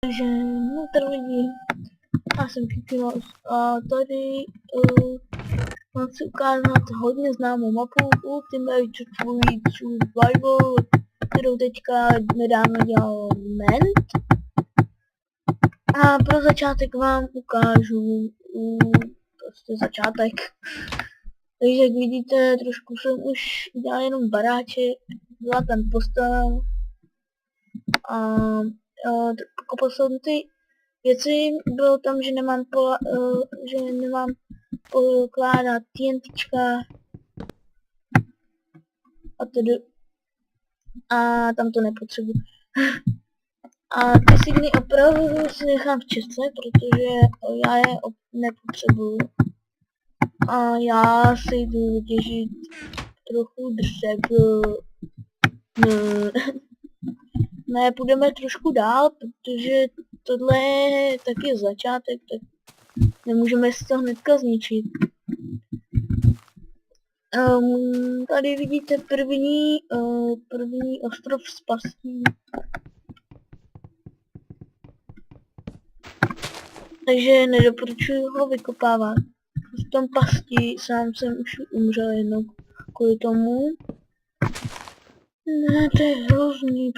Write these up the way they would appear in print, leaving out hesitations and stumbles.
Takže, no tady lidi, já jsem Kikinos a tady vám chci ukázat hodně známou mapu Ultimate Survival, kterou teďka nedávno dělal Ment. A pro začátek vám ukážu prostě začátek. Takže jak vidíte, trošku jsem už dělal jenom baráček, byla tam postel a pokopal jsem ty věci. Bylo tam, že nemám pokládat TNTčka a tedy a tam to nepotřebuji. A ty signy opravdu si nechám v čistce, protože já je nepotřebuju. A já si jdu těžit trochu dřev. Ne, půjdeme trošku dál, protože tohle je taky začátek, tak nemůžeme si to hnedka zničit. Tady vidíte první ostrov z pastí. Takže nedoporučuji ho vykopávat. V tom pasti sám jsem už umřel jednou kvůli tomu. Ne, to je hrozný,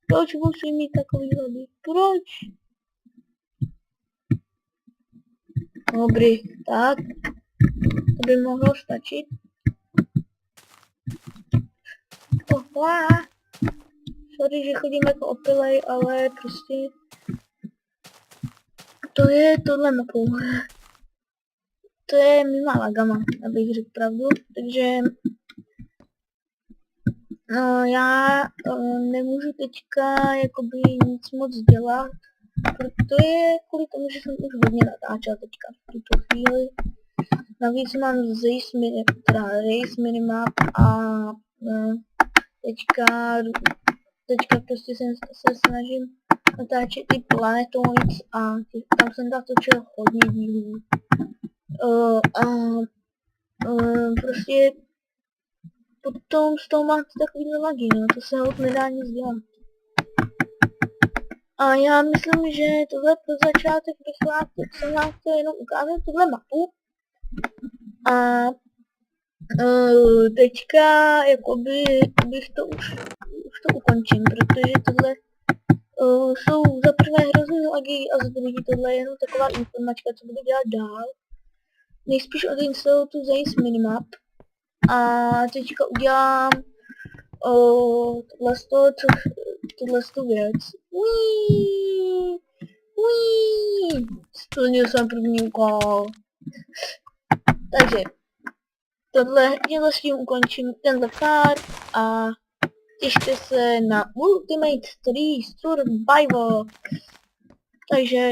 proč musím mít takový hody? Proč? Dobrý, tak. To by mohlo stačit. Sorry, že chodím jako opilej, ale prostě to je tohle mapou. To je mýma lagama, abych řekl pravdu, takže no, já nemůžu teďka jakoby nic moc dělat, to je kvůli tomu, že jsem už hodně natáčel teďka v tuto chvíli. Navíc mám race minimap a teďka prostě se snažím natáčet i Planetoids a tam jsem natočil hodně dílů. Prostě potom z toho máte takový lagy, no, to se hod nedá nic dělat. A já myslím, že tohle pro začátek jsem vám chtěl jenom ukázat tuhle mapu. A teďka jakoby bych to už to ukončím, protože tohle jsou za prvé hrozný lagy a za druhé tohle je jenom taková informačka, co budu dělat dál. Nejspíš odinstaluju tu Zace minimap a teďka udělám tuhle věc. Splnil jsem první úkol. Takže tímhle s tím ukončím tenhle part a těšte se na Ultimate 3 Survival. Takže